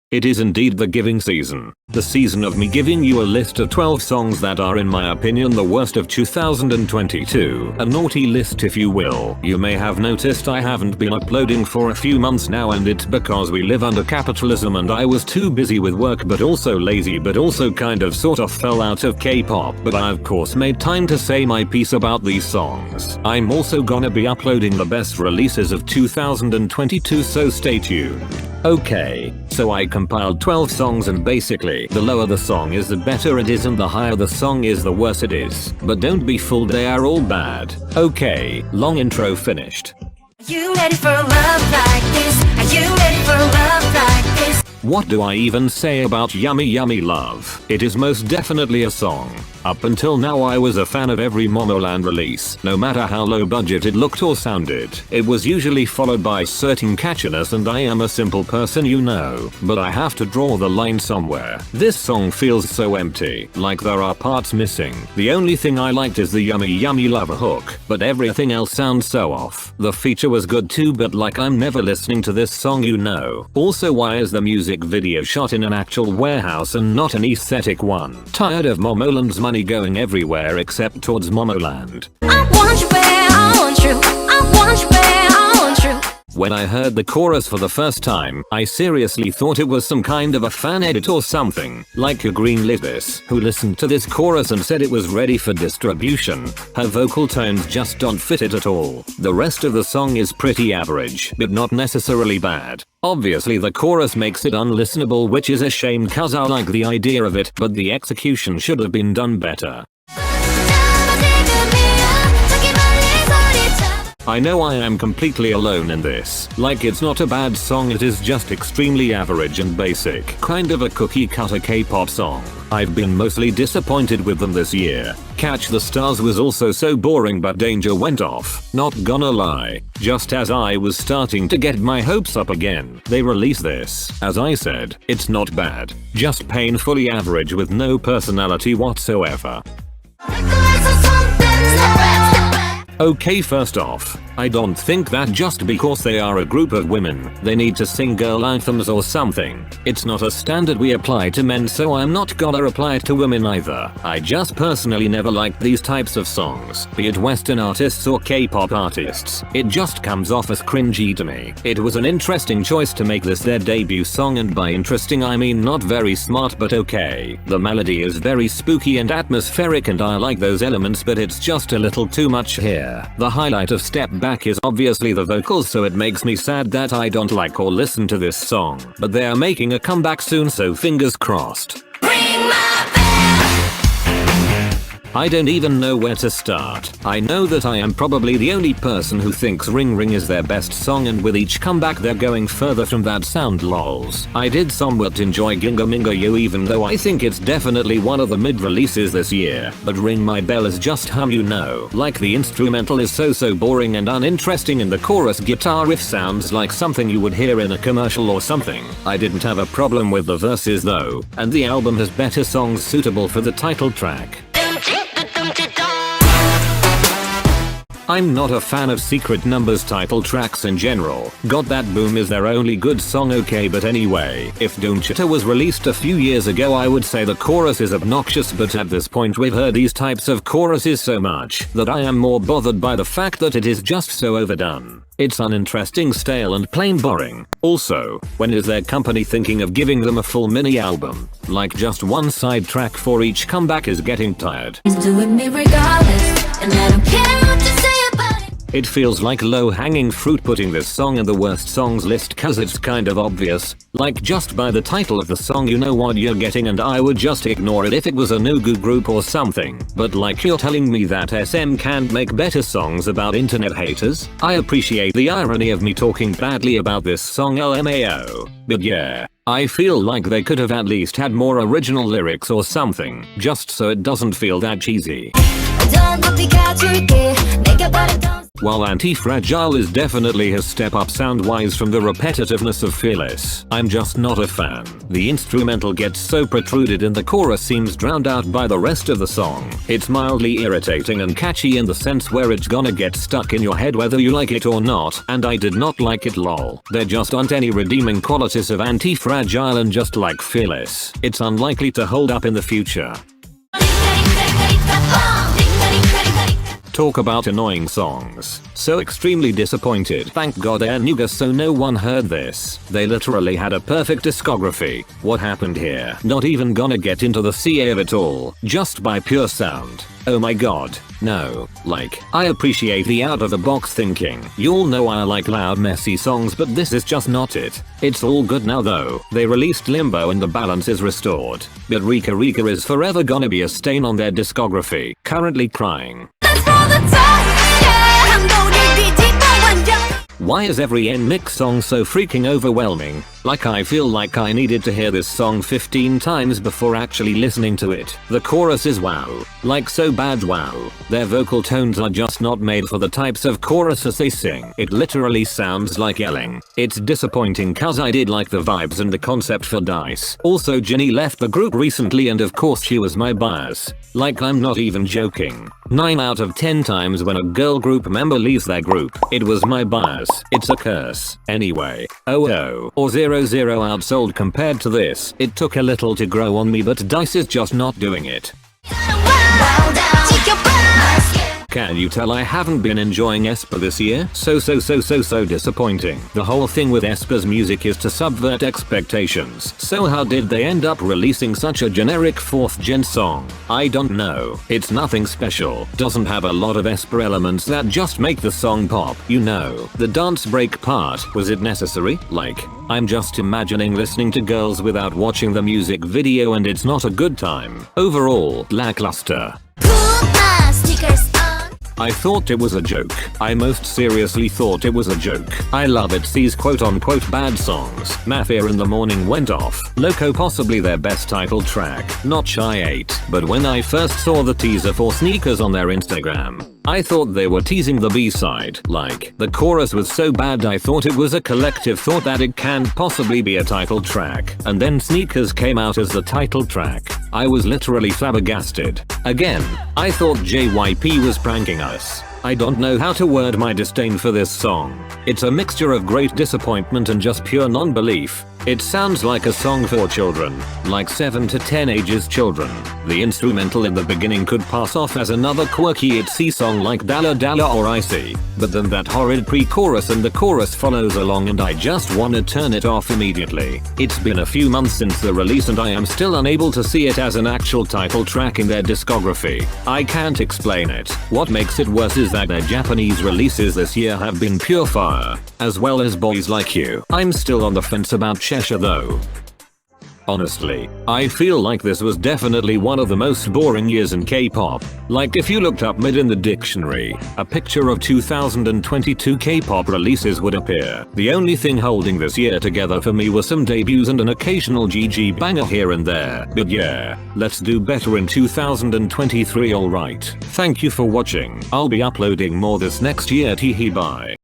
It is indeed the giving season. The season of me giving you a list of 12 songs that are in my opinion the worst of 2022. A naughty list if you will. You may have noticed I haven't been uploading for a few months now, and it's because we live under capitalism and I was too busy with work, but also lazy, but also kind of sort of fell out of K-pop. But I of course made time to say my piece about these songs. I'm also gonna be uploading the best releases of 2022, so stay tuned. Okay, so I compiled 12 songs, and basically the lower the song is the better it is and the higher the song is the worse it is. But don't be fooled, they are all bad. Okay, long intro finished. Are you ready for a love like this? Are you ready for a love like this? What do I even say about Yummyyummylove? It is most definitely a song. Up until now I was a fan of every momoland release, no matter how low budget it looked or sounded. It was usually followed by certain catchiness, and I am a simple person, you know. But I have to draw the line somewhere. This song feels so empty, like there are parts missing. The only thing I liked is the yummyyummylove hook, but everything else sounds so off. The feature was good too, but like I'm never listening to this song, you know. Also, why is the music video shot in an actual warehouse and not an aesthetic one? Tired of Momoland's money going everywhere except towards Momoland. I want you where I want you. I want you where I want you. When I heard the chorus for the first time, I seriously thought it was some kind of a fan edit or something, like a green Liz who listened to this chorus and said it was ready for distribution. Her vocal tones just don't fit it at all. The rest of the song is pretty average, but not necessarily bad. Obviously the chorus makes it unlistenable, which is a shame cause I like the idea of it, but the execution should have been done better. I know I am completely alone in this. Like, it's not a bad song, it is just extremely average and basic. Kind of a cookie cutter K-pop song. I've been mostly disappointed with them this year. Catch the Stars was also so boring, but Danger went off. Not gonna lie. Just as I was starting to get my hopes up again, they released this. As I said, it's not bad. Just painfully average with no personality whatsoever. Okay, first off, I don't think that just because they are a group of women, they need to sing girl anthems or something. It's not a standard we apply to men, so I'm not gonna apply it to women either. I just personally never liked these types of songs, be it Western artists or K-pop artists. It just comes off as cringy to me. It was an interesting choice to make this their debut song, and by interesting I mean not very smart, but okay. The melody is very spooky and atmospheric and I like those elements, but it's just a little too much here. The highlight of Step Back is obviously the vocals, so it makes me sad that I don't like or listen to this song. But they are making a comeback soon, so fingers crossed. I don't even know where to start. I know that I am probably the only person who thinks Ring Ring is their best song, and with each comeback they're going further from that sound, lols. I did somewhat enjoy Ginga Minga You, even though I think it's definitely one of the mid-releases this year. But Ring My Bell is just hum, you know. Like, the instrumental is so boring and uninteresting, and the chorus guitar riff sounds like something you would hear in a commercial or something. I didn't have a problem with the verses though, and the album has better songs suitable for the title track. I'm not a fan of Secret Numbers title tracks in general. Got That Boom is their only good song, okay, but anyway, if Doomchita was released a few years ago I would say the chorus is obnoxious, but at this point we've heard these types of choruses so much that I am more bothered by the fact that it is just so overdone. It's uninteresting, stale and plain boring. Also, when is their company thinking of giving them a full mini album? Like, just one side track for each comeback is getting tired. He's doing me regardless, and I don't care what you say about it. It feels like low-hanging fruit putting this song in the worst songs list cause it's kind of obvious. Like, just by the title of the song you know what you're getting, and I would just ignore it if it was a nugu group or something. But like, you're telling me that SM can't make better songs about internet haters? I appreciate the irony of me talking badly about this song, LMAO. But yeah, I feel like they could have at least had more original lyrics or something, just so it doesn't feel that cheesy. 바라던 높이 가줄게 내가 바라던. While Antifragile is definitely a step up sound-wise from the repetitiveness of Fearless, I'm just not a fan. The instrumental gets so protruded and the chorus seems drowned out by the rest of the song. It's mildly irritating and catchy in the sense where it's gonna get stuck in your head whether you like it or not, and I did not like it lol. There just aren't any redeeming qualities of Antifragile, and just like Fearless, it's unlikely to hold up in the future. Talk about annoying songs. So extremely disappointed. Thank god they're nugu so no one heard this. They literally had a perfect discography. What happened here? Not even gonna get into the CA of it all. Just by pure sound. Oh my god. No. Like, I appreciate the out of the box thinking. You'll know I like loud messy songs, but this is just not it. It's all good now though. They released Limbo and the balance is restored. But Ricarica is forever gonna be a stain on their discography. Currently crying. Why is every NMIX song so freaking overwhelming? Like I feel like I needed to hear this song 15 times before actually listening to it. The chorus is wow. Like so bad wow. Their vocal tones are just not made for the types of choruses they sing. It literally sounds like yelling. It's disappointing cause I did like the vibes and the concept for Dice. Also Jenny left the group recently and of course she was my bias. Like I'm not even joking. 9 out of 10 times when a girl group member leaves their group, it was my bias. It's a curse. Anyway, 00 or 00 outsold compared to this. It took a little to grow on me but Dice is just not doing it. Can you tell I haven't been enjoying aespa this year? So disappointing. The whole thing with aespa's music is to subvert expectations. So how did they end up releasing such a generic 4th gen song? I don't know. It's nothing special. Doesn't have a lot of aespa elements that just make the song pop. You know, the dance break part, was it necessary? Like, I'm just imagining listening to girls without watching the music video and it's not a good time. Overall, lackluster. I thought it was a joke. I most seriously thought it was a joke. I love it sees quote unquote bad songs. Mafia in the Morning went off. Loco possibly their best title track. Not Shy 8. But when I first saw the teaser for Sneakers on their Instagram, I thought they were teasing the B-side. Like, the chorus was so bad I thought it was a collective thought that it can't possibly be a title track. And then Sneakers came out as the title track. I was literally flabbergasted. Again, I thought JYP was pranking us. I don't know how to word my disdain for this song. It's a mixture of great disappointment and just pure non-belief. It sounds like a song for children, like 7 to 10 ages children. The instrumental in the beginning could pass off as another quirky ITZY song like Dalla Dalla or Icy, but then that horrid pre-chorus and the chorus follows along and I just wanna turn it off immediately. It's been a few months since the release and I am still unable to see it as an actual title track in their discography. I can't explain it. What makes it worse is that their Japanese releases this year have been pure fire, as well as Boys Like You. I'm still on the fence about Cheshire though. Honestly, I feel like this was definitely one of the most boring years in K-pop. Like if you looked up mid in the dictionary, a picture of 2022 K-pop releases would appear. The only thing holding this year together for me was some debuts and an occasional GG banger here and there. But yeah, let's do better in 2023 alright. Thank you for watching. I'll be uploading more this next year. Teehee bye.